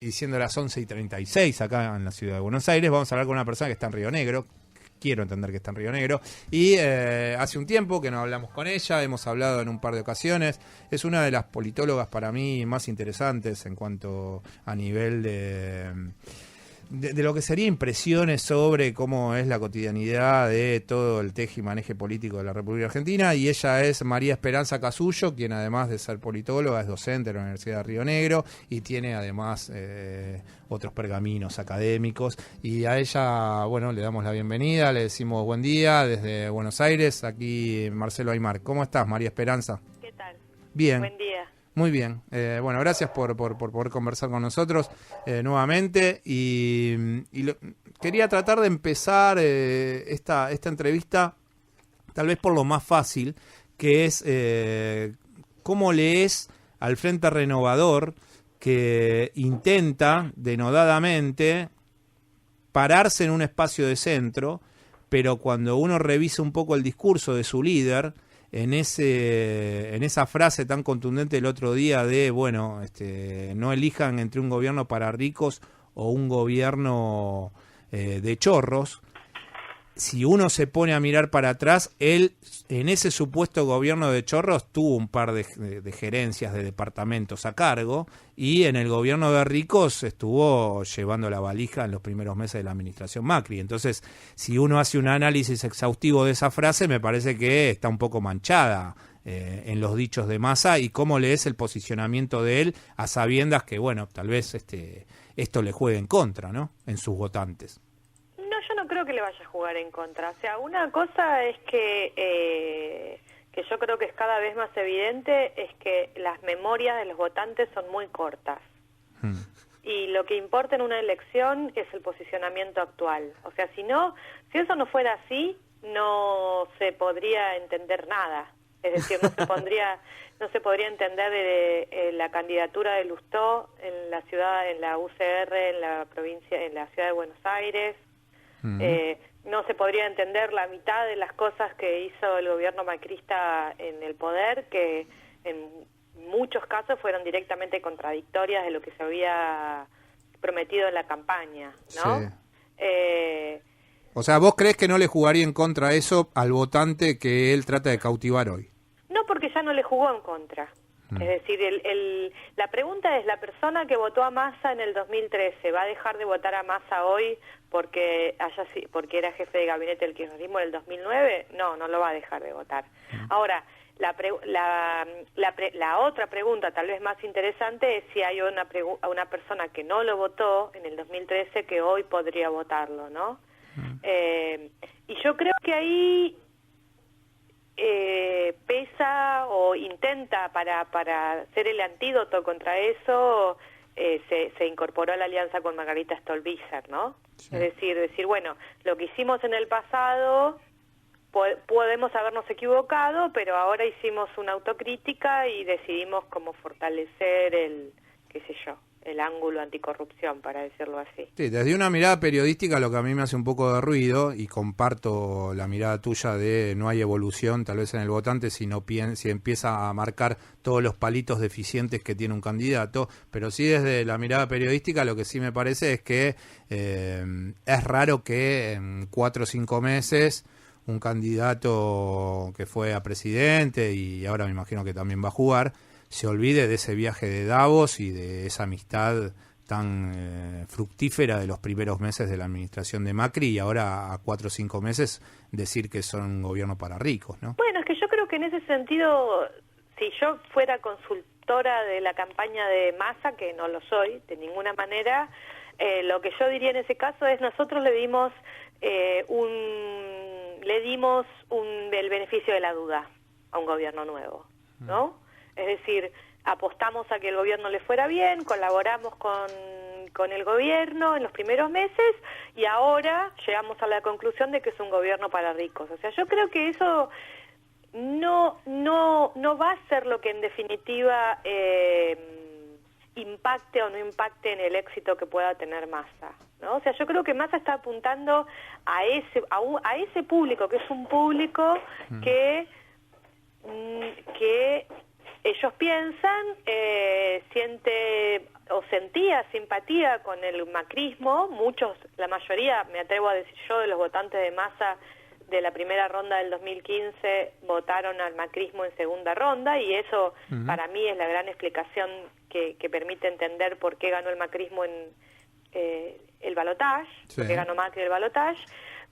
y siendo las 11:36 acá en la ciudad de Buenos Aires, vamos a hablar con una persona que está en Río Negro. Quiero entender que está en Río Negro. Y hace un tiempo que no hablamos con ella, hemos hablado en un par de ocasiones. Es una de las politólogas para mí más interesantes en cuanto a nivel de lo que sería impresiones sobre cómo es la cotidianidad de todo el teje y maneje político de la República Argentina, y ella es María Esperanza Casullo, quien además de ser politóloga es docente de la Universidad de Río Negro y tiene además otros pergaminos académicos, y a ella, bueno, le damos la bienvenida, le decimos buen día desde Buenos Aires, aquí Marcelo Aymar. ¿Cómo estás, María Esperanza? ¿Qué tal? Bien. Buen día. Muy bien. Bueno, gracias por poder conversar con nosotros nuevamente. Quería tratar de empezar esta entrevista tal vez por lo más fácil, que es cómo lees al Frente Renovador, que intenta denodadamente pararse en un espacio de centro, pero cuando uno revisa un poco el discurso de su líder, en esa frase tan contundente el otro día de, bueno, no elijan entre un gobierno para ricos o un gobierno de chorros. Si uno se pone a mirar para atrás, él en ese supuesto gobierno de chorros tuvo un par de gerencias de departamentos a cargo, y en el gobierno de ricos estuvo llevando la valija en los primeros meses de la administración Macri. Entonces, si uno hace un análisis exhaustivo de esa frase, me parece que está un poco manchada en los dichos de Massa, y cómo lees el posicionamiento de él a sabiendas que, bueno, tal vez esto le juegue en contra, ¿no?, en sus votantes. Yo no creo que le vaya a jugar en contra. O sea, una cosa es que yo creo que es cada vez más evidente, es que las memorias de los votantes son muy cortas. Y lo que importa en una elección es el posicionamiento actual. O sea, si eso no fuera así, no se podría entender nada. Es decir, no se podría entender la candidatura de Lustó en la ciudad, en la UCR, en la provincia, en la ciudad de Buenos Aires. No se podría entender la mitad de las cosas que hizo el gobierno macrista en el poder, que en muchos casos fueron directamente contradictorias de lo que se había prometido en la campaña, ¿no? Sí. O sea, ¿vos crees que no le jugaría en contra eso al votante que él trata de cautivar hoy? No, porque ya no le jugó en contra. Es decir, la pregunta es, ¿la persona que votó a Massa en el 2013 va a dejar de votar a Massa hoy porque era jefe de gabinete del kirchnerismo en el 2009? No lo va a dejar de votar. Ahora, la otra pregunta, tal vez más interesante, es si hay una persona que no lo votó en el 2013 que hoy podría votarlo, ¿no? Y yo creo que ahí pesa o intenta para ser el antídoto contra eso, se incorporó a la alianza con Margarita Stolbizer, ¿no? Sí. Es decir, bueno, lo que hicimos en el pasado podemos habernos equivocado, pero ahora hicimos una autocrítica y decidimos cómo fortalecer el ángulo anticorrupción, para decirlo así. Sí, desde una mirada periodística, lo que a mí me hace un poco de ruido, y comparto la mirada tuya de no hay evolución tal vez en el votante si empieza a marcar todos los palitos deficientes que tiene un candidato, pero sí desde la mirada periodística lo que sí me parece es que es raro que en 4 o 5 meses un candidato que fue a presidente y ahora me imagino que también va a jugar, se olvide de ese viaje de Davos y de esa amistad tan fructífera de los primeros meses de la administración de Macri, y ahora a 4 o 5 meses decir que son un gobierno para ricos, ¿no? Bueno, es que yo creo que en ese sentido, si yo fuera consultora de la campaña de Massa, que no lo soy de ninguna manera, lo que yo diría en ese caso es, nosotros le dimos el beneficio de la duda a un gobierno nuevo, ¿no? Es decir, apostamos a que el gobierno le fuera bien, colaboramos con el gobierno en los primeros meses y ahora llegamos a la conclusión de que es un gobierno para ricos. O sea, yo creo que eso no va a ser lo que en definitiva impacte o no impacte en el éxito que pueda tener Massa, ¿no? O sea, yo creo que Massa está apuntando a ese público, que es un público que ellos piensan, siente o sentía simpatía con el macrismo. Muchos, la mayoría, me atrevo a decir yo, de los votantes de Massa de la primera ronda del 2015 votaron al macrismo en segunda ronda, y eso para mí es la gran explicación que permite entender por qué ganó el macrismo en el balotaje, por qué ganó Macri el balotaje,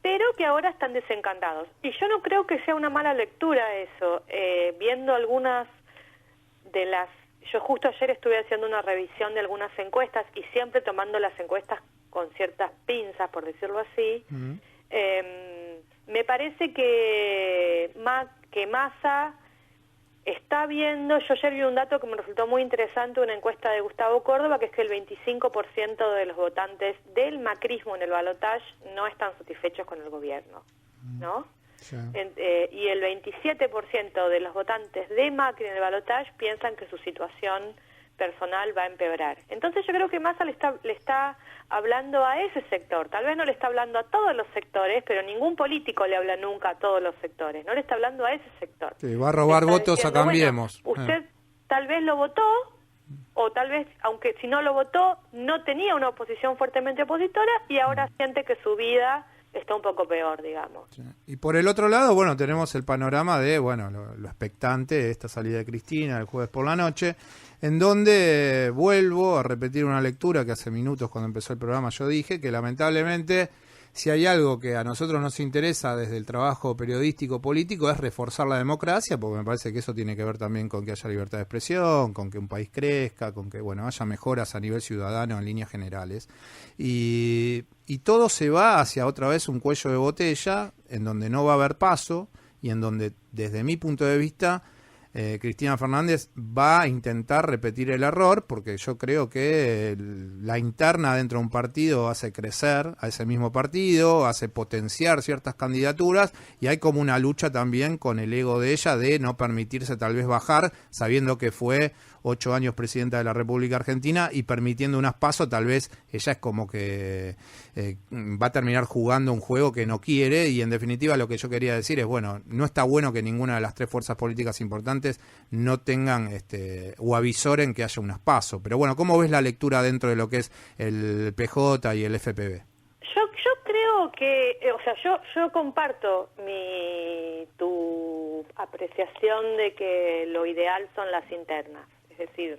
pero que ahora están desencantados. Y yo no creo que sea una mala lectura eso, viendo algunas de las... Yo justo ayer estuve haciendo una revisión de algunas encuestas, y siempre tomando las encuestas con ciertas pinzas, por decirlo así. Me parece que Massa está viendo... Yo ayer vi un dato que me resultó muy interesante, una encuesta de Gustavo Córdoba, que es que el 25% de los votantes del macrismo en el balotaje no están satisfechos con el gobierno, ¿no? Sí. Y el 27% de los votantes de Macri en el balotaje piensan que su situación personal va a empeorar. Entonces yo creo que Massa le está hablando a ese sector. Tal vez no le está hablando a todos los sectores, pero ningún político le habla nunca a todos los sectores. No le está hablando a ese sector. Sí, va a robar votos diciendo, a Cambiemos. Bueno, usted tal vez lo votó, o tal vez, aunque si no lo votó, no tenía una oposición fuertemente opositora, y ahora siente que su vida está un poco peor, digamos. Sí. Y por el otro lado, bueno, tenemos el panorama de, bueno, lo expectante de esta salida de Cristina el jueves por la noche, en donde vuelvo a repetir una lectura que hace minutos cuando empezó el programa yo dije, que lamentablemente si hay algo que a nosotros nos interesa desde el trabajo periodístico político es reforzar la democracia, porque me parece que eso tiene que ver también con que haya libertad de expresión, con que un país crezca, con que bueno haya mejoras a nivel ciudadano en líneas generales. Y todo se va hacia otra vez un cuello de botella en donde no va a haber paso y en donde, desde mi punto de vista, Cristina Fernández va a intentar repetir el error, porque yo creo que la interna dentro de un partido hace crecer a ese mismo partido, hace potenciar ciertas candidaturas, y hay como una lucha también con el ego de ella de no permitirse tal vez bajar, sabiendo que fue 8 años presidenta de la República Argentina y permitiendo unas pasos, tal vez ella es como que va a terminar jugando un juego que no quiere, y en definitiva lo que yo quería decir es, bueno, no está bueno que ninguna de las tres fuerzas políticas importantes no tengan o avisoren que haya unas pasos. Pero bueno, ¿cómo ves la lectura dentro de lo que es el PJ y el FPV? Yo creo que, o sea, yo comparto tu apreciación de que lo ideal son las internas. Es decir,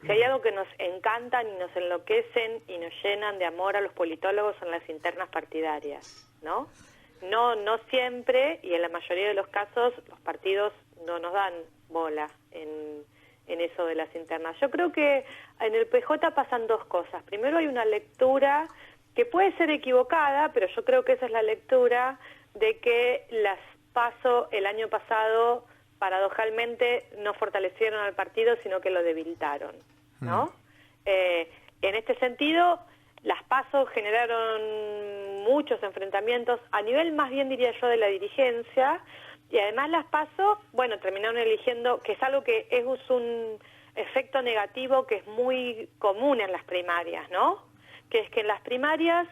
si hay algo que nos encantan y nos enloquecen y nos llenan de amor a los politólogos son las internas partidarias, ¿no? No siempre, y en la mayoría de los casos, los partidos no nos dan bola en eso de las internas. Yo creo que en el PJ pasan dos cosas. Primero, hay una lectura que puede ser equivocada, pero yo creo que esa es la lectura de que las PASO el año pasado paradojalmente no fortalecieron al partido, sino que lo debilitaron, ¿no? En este sentido, las PASO generaron muchos enfrentamientos a nivel, más bien diría yo, de la dirigencia, y además las PASO, bueno, terminaron eligiendo, que es algo que es un efecto negativo que es muy común en las primarias, ¿no? Que es que en las primarias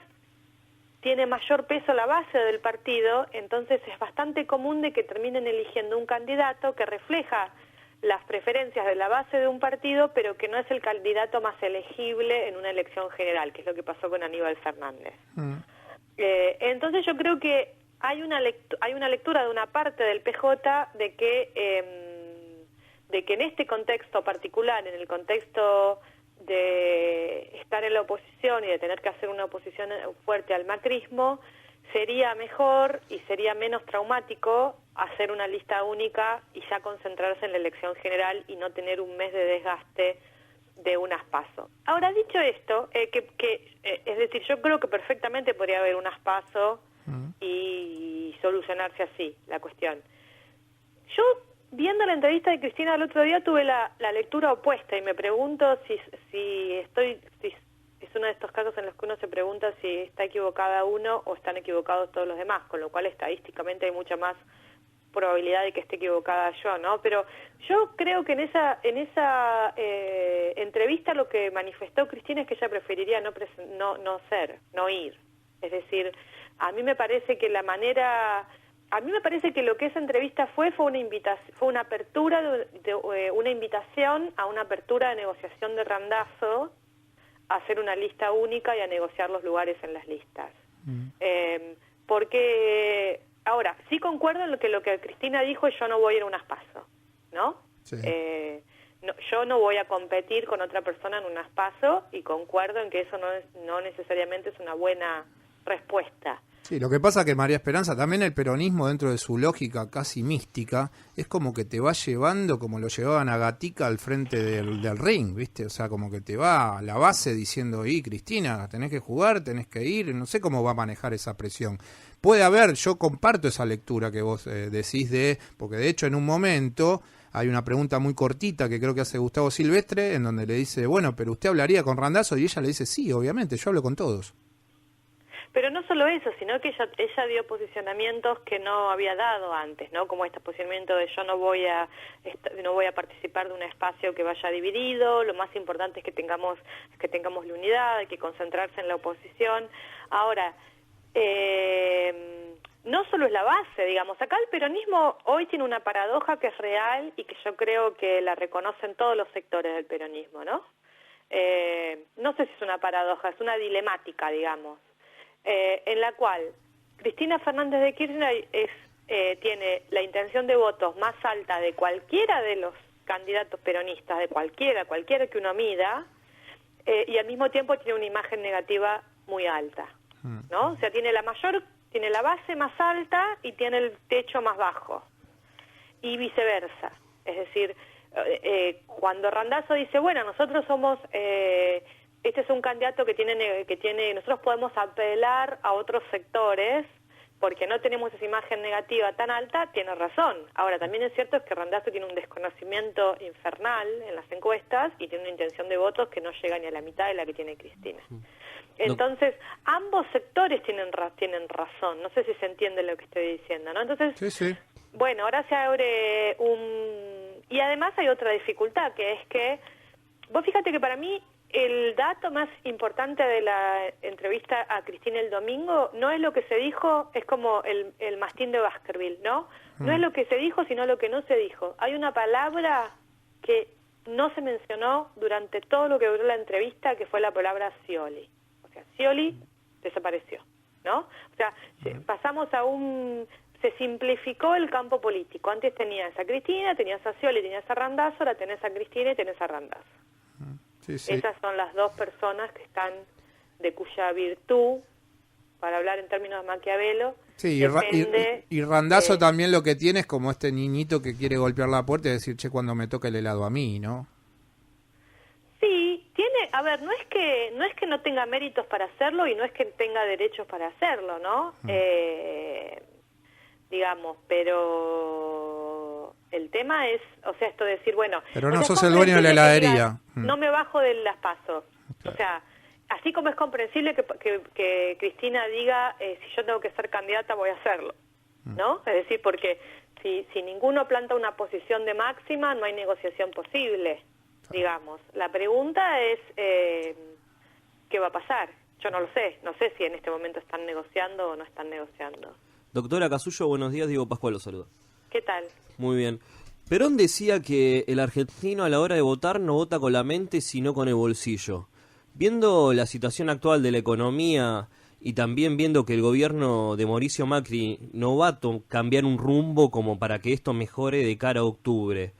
tiene mayor peso la base del partido, entonces es bastante común de que terminen eligiendo un candidato que refleja las preferencias de la base de un partido, pero que no es el candidato más elegible en una elección general, que es lo que pasó con Aníbal Fernández. Entonces yo creo que hay una lectura de una parte del PJ de que en este contexto particular, en el contexto de estar en la oposición y de tener que hacer una oposición fuerte al macrismo, sería mejor y sería menos traumático hacer una lista única y ya concentrarse en la elección general y no tener un mes de desgaste de unas PASO. Ahora, dicho esto, es decir, yo creo que perfectamente podría haber unas PASO y solucionarse así la cuestión. Yo, viendo la entrevista de Cristina el otro día, tuve la lectura opuesta y me pregunto si es uno de estos casos en los que uno se pregunta si está equivocada uno o están equivocados todos los demás, con lo cual estadísticamente hay mucha más probabilidad de que esté equivocada yo, ¿no? Pero yo creo que en esa entrevista lo que manifestó Cristina es que ella preferiría no ir. Es decir, a mí me parece que la manera... a mí me parece que lo que esa entrevista fue una apertura, una invitación a una apertura de negociación de Randazzo, a hacer una lista única y a negociar los lugares en las listas. Porque, ahora, sí concuerdo en lo que Cristina dijo, yo no voy a ir a unas PASO, ¿no? Sí. Yo no voy a competir con otra persona en unas PASO, y concuerdo en que eso no necesariamente es una buena respuesta. Sí, lo que pasa que María Esperanza, también el peronismo dentro de su lógica casi mística, es como que te va llevando, como lo llevaban a Gatica al frente del ring, ¿viste? O sea, como que te va a la base diciendo, Cristina, tenés que jugar, tenés que ir, no sé cómo va a manejar esa presión. Puede haber, yo comparto esa lectura que vos decís porque de hecho en un momento hay una pregunta muy cortita que creo que hace Gustavo Silvestre, en donde le dice, bueno, pero usted hablaría con Randazzo, y ella le dice, sí, obviamente, yo hablo con todos. Pero no solo eso, sino que ella dio posicionamientos que no había dado antes, ¿no? Como este posicionamiento de yo no voy a participar de un espacio que vaya dividido, lo más importante es que tengamos la unidad, hay que concentrarse en la oposición. Ahora, no solo es la base, digamos, acá el peronismo hoy tiene una paradoja que es real y que yo creo que la reconocen todos los sectores del peronismo, ¿no? No sé si es una paradoja, es una dilemática, digamos. En la cual Cristina Fernández de Kirchner tiene la intención de votos más alta de cualquiera de los candidatos peronistas, de cualquiera que uno mida, y al mismo tiempo tiene una imagen negativa muy alta, ¿no? O sea, tiene la base más alta y tiene el techo más bajo, y viceversa. Es decir, cuando Randazzo dice, bueno, nosotros somos... este es un candidato que tiene, nosotros podemos apelar a otros sectores porque no tenemos esa imagen negativa tan alta, tiene razón. Ahora, también es cierto que Randazzo tiene un desconocimiento infernal en las encuestas y tiene una intención de votos que no llega ni a la mitad de la que tiene Cristina. Entonces, ambos sectores tienen razón. No sé si se entiende lo que estoy diciendo, ¿no? Entonces, sí. Bueno, ahora se abre y además hay otra dificultad, que es que, vos fíjate que para mí, el dato más importante de la entrevista a Cristina el domingo no es lo que se dijo, es como el mastín de Baskerville, ¿no? No es lo que se dijo, sino lo que no se dijo. Hay una palabra que no se mencionó durante todo lo que duró la entrevista, que fue la palabra Scioli. O sea, Scioli desapareció, ¿no? O sea, pasamos se simplificó el campo político. Antes tenías a Cristina, tenías a Scioli, tenías a Randazzo, ahora tenés a Cristina y tenés a Randazzo. Sí. Esas son las dos personas que están, de cuya virtud, para hablar en términos de Maquiavelo, sí, y Randazzo también lo que tiene es como este niñito que quiere golpear la puerta y decir, che, cuando me toca el helado a mí, ¿no? Sí, a ver, no es que no tenga méritos para hacerlo y no es que tenga derechos para hacerlo, ¿no? Digamos, pero el tema es, o sea, esto de decir, bueno... Pero no sos el dueño de la heladería. No me bajo de las PASO. Okay. O sea, así como es comprensible que Cristina diga, si yo tengo que ser candidata voy a hacerlo, ¿no? Es decir, porque si ninguno planta una posición de máxima, no hay negociación posible, digamos. La pregunta es, ¿qué va a pasar? Yo no lo sé. No sé si en este momento están negociando o no están negociando. Doctora Casullo, buenos días. Diego Pascual lo saluda. ¿Qué tal? Muy bien. Perón decía que el argentino a la hora de votar no vota con la mente, sino con el bolsillo. Viendo la situación actual de la economía y también viendo que el gobierno de Mauricio Macri no va a cambiar un rumbo como para que esto mejore de cara a octubre,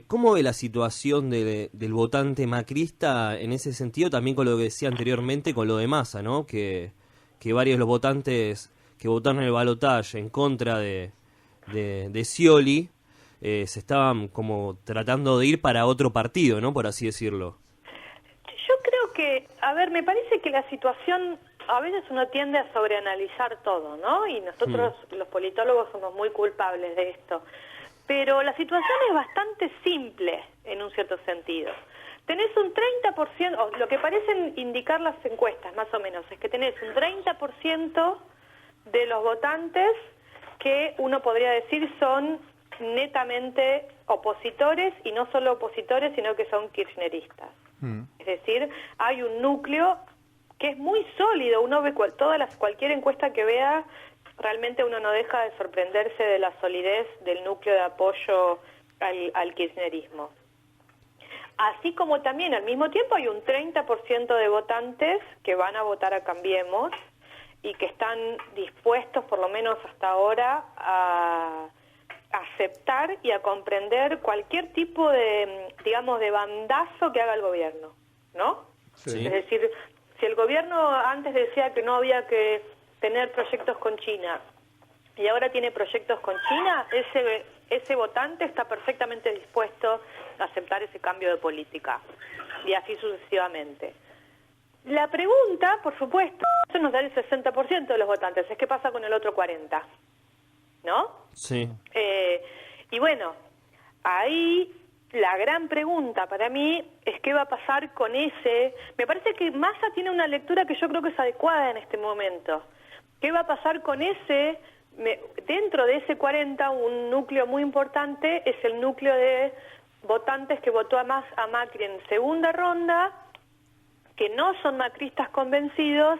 ¿cómo ve la situación del votante macrista en ese sentido? También con lo que decía anteriormente con lo de Massa, ¿no? Que varios de los votantes que votaron en el balotaje en contra de Scioli se estaban como tratando de ir para otro partido, ¿no? Por así decirlo. Yo creo que, a ver, me parece que la situación, a veces uno tiende a sobreanalizar todo, ¿no? Y nosotros, los politólogos, somos muy culpables de esto. Pero la situación es bastante simple, en un cierto sentido. Tenés un 30%, o lo que parecen indicar las encuestas, más o menos, es que tenés un 30% de los votantes que uno podría decir son netamente opositores, y no solo opositores, sino que son kirchneristas. Es decir, hay un núcleo que es muy sólido. Uno ve cualquier encuesta que vea, realmente uno no deja de sorprenderse de la solidez del núcleo de apoyo al kirchnerismo. Así como también al mismo tiempo hay un 30% de votantes que van a votar a Cambiemos y que están dispuestos, por lo menos hasta ahora, a aceptar y a comprender cualquier tipo de, digamos, de bandazo que haga el gobierno, ¿no? Sí. Es decir, si el gobierno antes decía que no había que tener proyectos con China y ahora tiene proyectos con China, ese votante está perfectamente dispuesto a aceptar ese cambio de política y así sucesivamente. La pregunta, por supuesto, eso nos da el 60% de los votantes, es qué pasa con el otro 40%, ¿no? Sí. Y bueno, ahí la gran pregunta para mí es qué va a pasar con ese. Me parece que Massa tiene una lectura que yo creo que es adecuada en este momento. ¿Qué va a pasar con ese? Dentro de ese 40, un núcleo muy importante es el núcleo de votantes que votó a Macri en segunda ronda, que no son macristas convencidos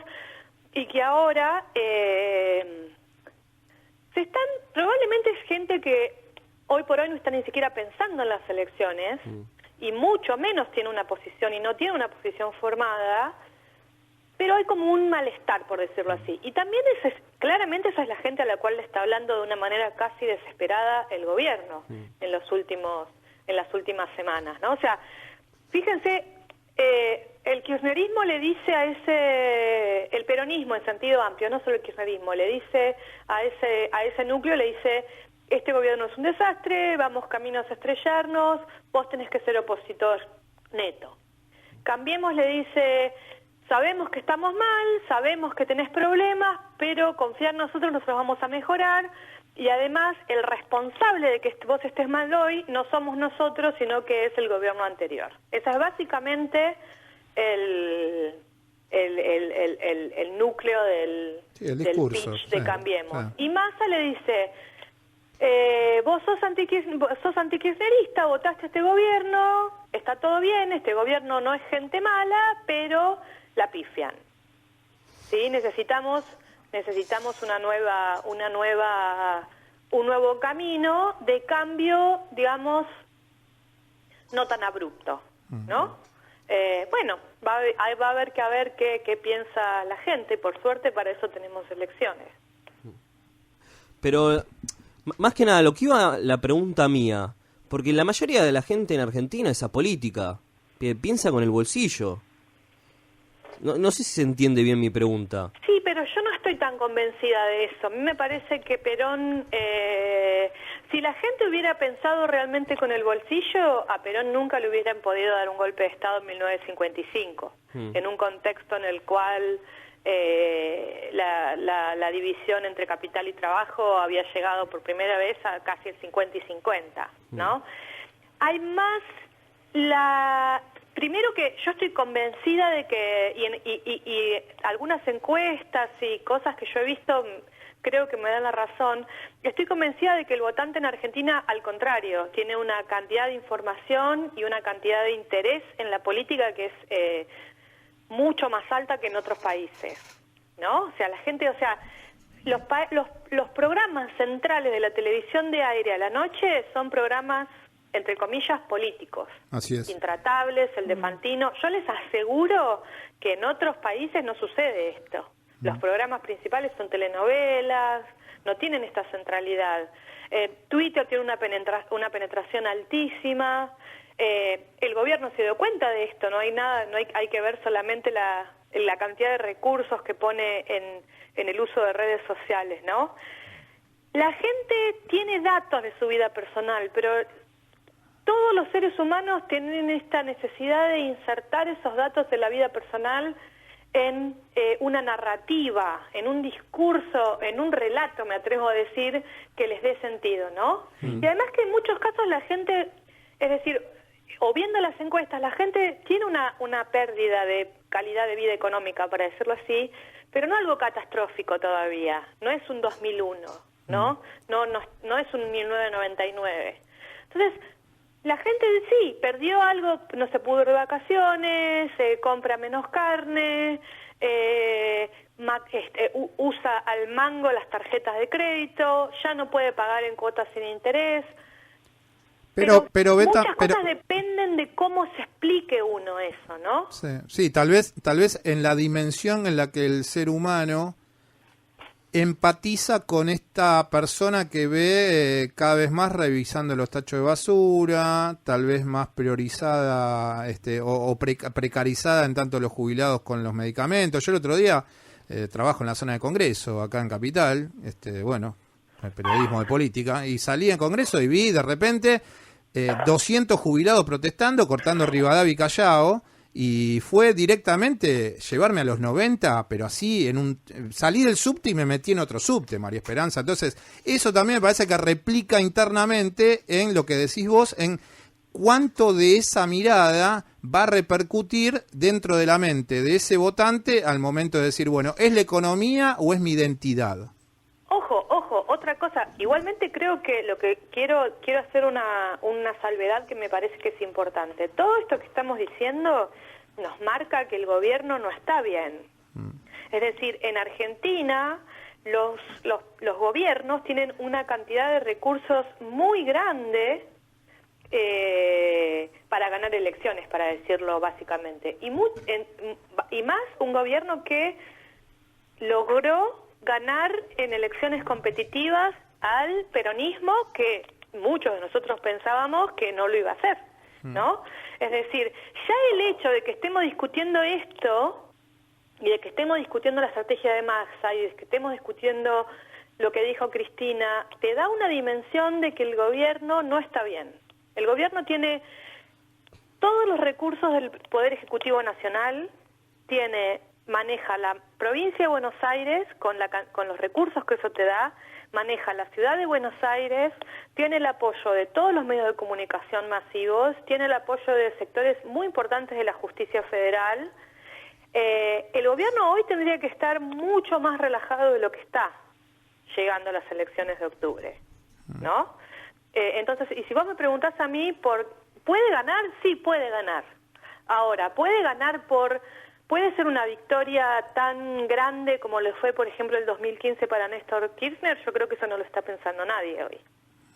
y que ahora probablemente es gente que hoy por hoy no está ni siquiera pensando en las elecciones y mucho menos tiene una posición y no tiene una posición formada, pero hay como un malestar, por decirlo así. Y también claramente esa es la gente a la cual le está hablando de una manera casi desesperada el gobierno en las últimas semanas, ¿no? O sea, fíjense, el kirchnerismo le dice el peronismo en sentido amplio, no solo el kirchnerismo, le dice a ese núcleo, le dice, este gobierno es un desastre, vamos caminos a estrellarnos, vos tenés que ser opositor neto. Cambiemos le dice, sabemos que estamos mal, sabemos que tenés problemas, pero confía en nosotros vamos a mejorar, y además el responsable de que vos estés mal hoy no somos nosotros, sino que es el gobierno anterior. Esa es básicamente el núcleo del discurso, pitch de Cambiemos. Sí. Y Massa le dice, vos sos antikirchnerista, votaste a este gobierno, está todo bien, este gobierno no es gente mala, pero la pifian. ¿Sí? Necesitamos un nuevo camino de cambio, digamos, no tan abrupto, ¿no? Bueno, va a haber que ver qué piensa la gente, y por suerte para eso tenemos elecciones. Pero, más que nada, lo que iba la pregunta mía, porque la mayoría de la gente en Argentina es apolítica, piensa con el bolsillo. No sé si se entiende bien mi pregunta. Sí, pero yo no estoy tan convencida de eso. A mí me parece que Perón, si la gente hubiera pensado realmente con el bolsillo, a Perón nunca le hubieran podido dar un golpe de Estado en 1955, en un contexto en el cual la división entre capital y trabajo había llegado por primera vez a casi el 50 y 50, ¿no? Hay más primero que yo estoy convencida de que, y algunas encuestas y cosas que yo he visto creo que me dan la razón, estoy convencida de que el votante en Argentina, al contrario, tiene una cantidad de información y una cantidad de interés en la política que es mucho más alta que en otros países, ¿no? O sea, la gente, los programas centrales de la televisión de aire a la noche son programas, entre comillas, políticos. Así es. Intratables, el de Fantino. Yo les aseguro que en otros países no sucede esto. Los programas principales son telenovelas, no tienen esta centralidad. Twitter tiene una penetración altísima. El gobierno se dio cuenta de esto, no hay que ver solamente la cantidad de recursos que pone en el uso de redes sociales, ¿no? La gente tiene datos de su vida personal, pero todos los seres humanos tienen esta necesidad de insertar esos datos de la vida personal en una narrativa, en un discurso, en un relato, me atrevo a decir, que les dé sentido, ¿no? Y además que en muchos casos la gente, es decir, o viendo las encuestas, la gente tiene una pérdida de calidad de vida económica, para decirlo así, pero no algo catastrófico todavía, no es un 2001, ¿no? No es un 1999. Entonces, la gente sí, perdió algo, no se pudo ir de vacaciones, compra menos carne, usa al mango las tarjetas de crédito, ya no puede pagar en cuotas sin interés. Pero muchas cosas dependen de cómo se explique uno eso, ¿no? Sí, tal vez en la dimensión en la que el ser humano empatiza con esta persona que ve cada vez más revisando los tachos de basura, tal vez más priorizada precarizada en tanto los jubilados con los medicamentos. Yo el otro día trabajo en la zona de Congreso, acá en Capital, el periodismo de política, y salí en Congreso y vi de repente 200 jubilados protestando, cortando Rivadavia y Callao, y fue directamente llevarme a los 90, pero así, salí del subte y me metí en otro subte, María Esperanza. Entonces, eso también me parece que replica internamente en lo que decís vos, en cuánto de esa mirada va a repercutir dentro de la mente de ese votante al momento de decir, bueno, ¿es la economía o es mi identidad? Ojo, otra cosa, igualmente creo que lo que quiero hacer una salvedad que me parece que es importante. Todo esto que estamos diciendo nos marca que el gobierno no está bien. Es decir, en Argentina los gobiernos tienen una cantidad de recursos muy grande para ganar elecciones, para decirlo básicamente. Y más un gobierno que logró ganar en elecciones competitivas al peronismo que muchos de nosotros pensábamos que no lo iba a hacer, ¿no? Es decir, ya el hecho de que estemos discutiendo esto y de que estemos discutiendo la estrategia de Massa y de que estemos discutiendo lo que dijo Cristina, te da una dimensión de que el gobierno no está bien. El gobierno tiene todos los recursos del Poder Ejecutivo Nacional, maneja la provincia de Buenos Aires con los recursos que eso te da, maneja la ciudad de Buenos Aires, tiene el apoyo de todos los medios de comunicación masivos, tiene el apoyo de sectores muy importantes de la justicia federal. El gobierno hoy tendría que estar mucho más relajado de lo que está llegando a las elecciones de octubre, ¿no? Entonces, y si vos me preguntás a mí, ¿puede ganar? Sí, puede ganar. Ahora, ¿puede ser una victoria tan grande como le fue, por ejemplo, el 2015 para Néstor Kirchner? Yo creo que eso no lo está pensando nadie hoy,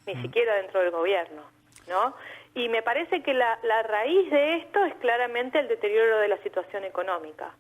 ni siquiera dentro del gobierno, ¿no? Y me parece que la raíz de esto es claramente el deterioro de la situación económica.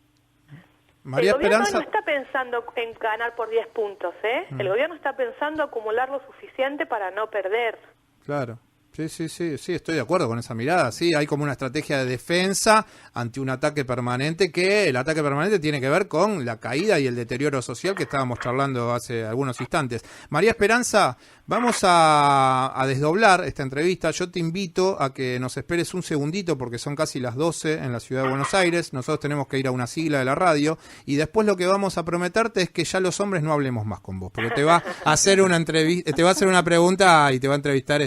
María el gobierno Esperanza no está pensando en ganar por 10 puntos, ¿eh? El gobierno está pensando acumular lo suficiente para no perder. Claro. Sí, estoy de acuerdo con esa mirada. Sí, hay como una estrategia de defensa ante un ataque permanente, que el ataque permanente tiene que ver con la caída y el deterioro social que estábamos charlando hace algunos instantes. María Esperanza, vamos a desdoblar esta entrevista. Yo te invito a que nos esperes un segundito porque son casi las 12 en la ciudad de Buenos Aires. Nosotros tenemos que ir a una sigla de la radio y después lo que vamos a prometerte es que ya los hombres no hablemos más con vos, porque te va a hacer una entrevista, te va a hacer una pregunta y te va a entrevistar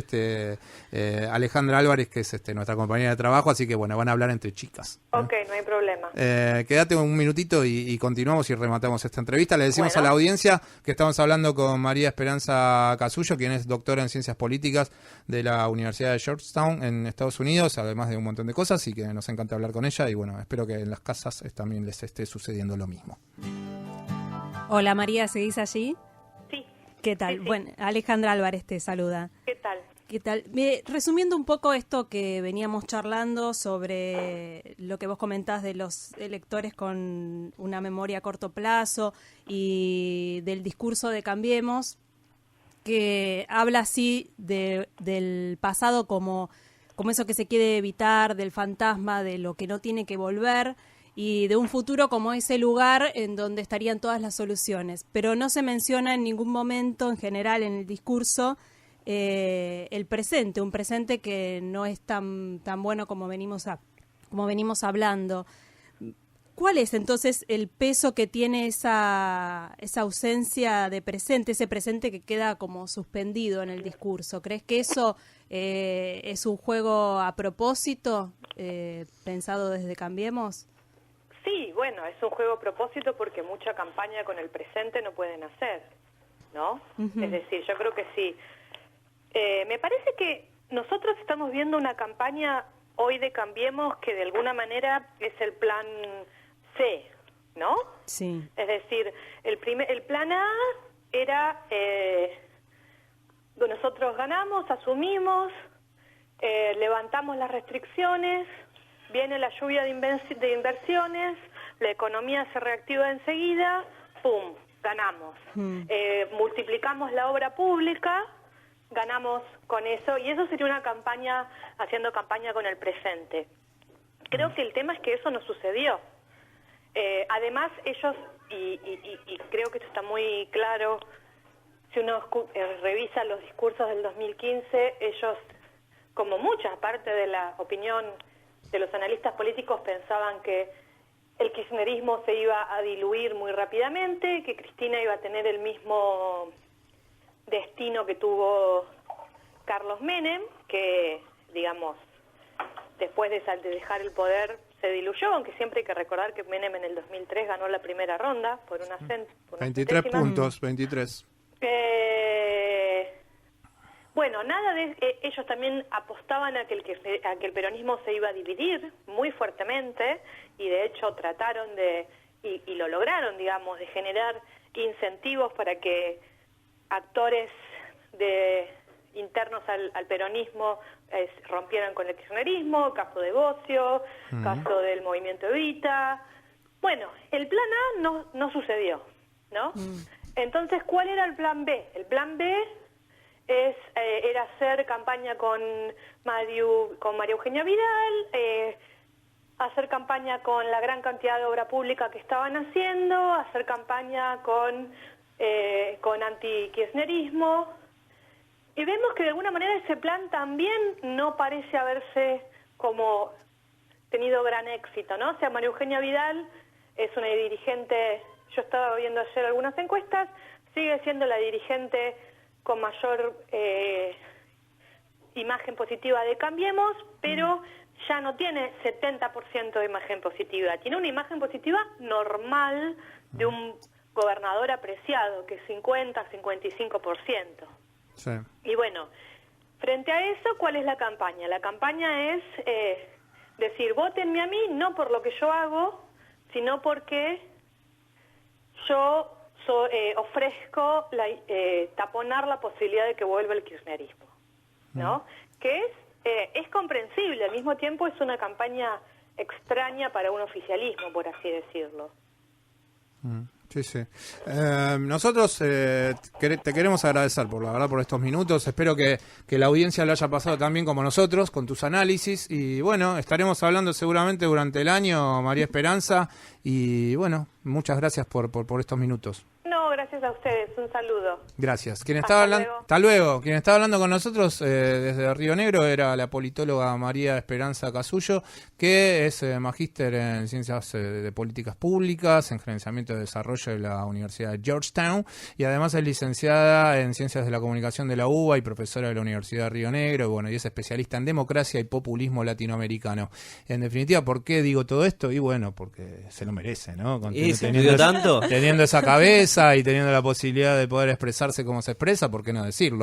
Alejandra Álvarez, que es nuestra compañera de trabajo, así que bueno, van a hablar entre chicas, ¿no? Ok, no hay problema. Quédate un minutito y continuamos y rematamos esta entrevista. Le decimos a la audiencia que estamos hablando con María Esperanza Casullo, quien es doctora en Ciencias Políticas de la Universidad de Georgetown en Estados Unidos, además de un montón de cosas, y que nos encanta hablar con ella y bueno, espero que en las casas también les esté sucediendo lo mismo. Hola María, ¿seguís allí? Sí. ¿Qué tal? Sí. Bueno, Alejandra Álvarez te saluda. ¿Qué tal? ¿Qué tal? Resumiendo un poco esto que veníamos charlando sobre lo que vos comentás de los electores con una memoria a corto plazo y del discurso de Cambiemos, que habla así del pasado como eso que se quiere evitar, del fantasma, de lo que no tiene que volver, y de un futuro como ese lugar en donde estarían todas las soluciones. Pero no se menciona en ningún momento, en general, en el discurso, el presente, un presente que no es tan bueno como venimos hablando. ¿Cuál es entonces el peso que tiene esa ausencia de presente, ese presente que queda como suspendido en el discurso? ¿Crees que eso es un juego a propósito, pensado desde Cambiemos? Sí, bueno, es un juego a propósito porque mucha campaña con el presente no pueden hacer, ¿no? Uh-huh. Es decir, yo creo que sí. Me parece que nosotros estamos viendo una campaña hoy de Cambiemos que de alguna manera es el plan C, ¿no? Sí. Es decir, el plan A era, nosotros ganamos, asumimos, levantamos las restricciones, viene la lluvia de inversiones, la economía se reactiva enseguida, ¡pum!, ganamos. Multiplicamos la obra pública, ganamos con eso, y eso sería una campaña, haciendo campaña con el presente. Creo que el tema es que eso no sucedió. Además, ellos, y creo que esto está muy claro, si uno revisa los discursos del 2015, ellos, como mucha parte de la opinión de los analistas políticos, pensaban que el kirchnerismo se iba a diluir muy rápidamente, que Cristina iba a tener el mismo destino que tuvo Carlos Menem, que, digamos, después de dejar el poder se diluyó, aunque siempre hay que recordar que Menem en el 2003 ganó la primera ronda por unas 23 puntos, 23. Bueno, nada de ellos también apostaban a que el peronismo se iba a dividir muy fuertemente, y de hecho trataron y lo lograron, digamos, de generar incentivos para que actores internos al peronismo rompieran con el kirchnerismo, caso de Bocio, caso del movimiento Evita. Bueno, el plan A no sucedió, ¿no? Entonces, ¿cuál era el plan B? El plan B era hacer campaña con María Eugenia Vidal, hacer campaña con la gran cantidad de obra pública que estaban haciendo, hacer campaña con anti-kirchnerismo, y vemos que de alguna manera ese plan también no parece haberse como tenido gran éxito, ¿no? O sea, María Eugenia Vidal es una dirigente, yo estaba viendo ayer algunas encuestas, sigue siendo la dirigente con mayor imagen positiva de Cambiemos, pero ya no tiene 70% de imagen positiva. Tiene una imagen positiva normal de un gobernador apreciado, que es 50-55%. Sí. Y bueno, frente a eso, ¿cuál es la campaña? La campaña es decir, vótenme a mí, no por lo que yo hago, sino porque yo ofrezco taponar la posibilidad de que vuelva el kirchnerismo, ¿no? Que es comprensible, al mismo tiempo es una campaña extraña para un oficialismo, por así decirlo. Sí, sí. Nosotros te queremos agradecer por la verdad por estos minutos. Espero que la audiencia lo haya pasado tan bien como nosotros con tus análisis, y bueno, estaremos hablando seguramente durante el año, María Esperanza, y bueno, muchas gracias por estos minutos. No, gracias a ustedes, un saludo. Gracias. Hasta luego. Quien estaba hablando con nosotros desde Río Negro era la politóloga María Esperanza Casullo, que es magíster en Ciencias de Políticas Públicas, en Gerenciamiento de Desarrollo de la Universidad de Georgetown, y además es licenciada en Ciencias de la Comunicación de la UBA y profesora de la Universidad de Río Negro, y es especialista en democracia y populismo latinoamericano. En definitiva, ¿por qué digo todo esto? Y bueno, porque se lo merece, ¿no? Teniendo esa cabeza y teniendo la posibilidad de poder expresarse como se expresa, ¿por qué no decirlo?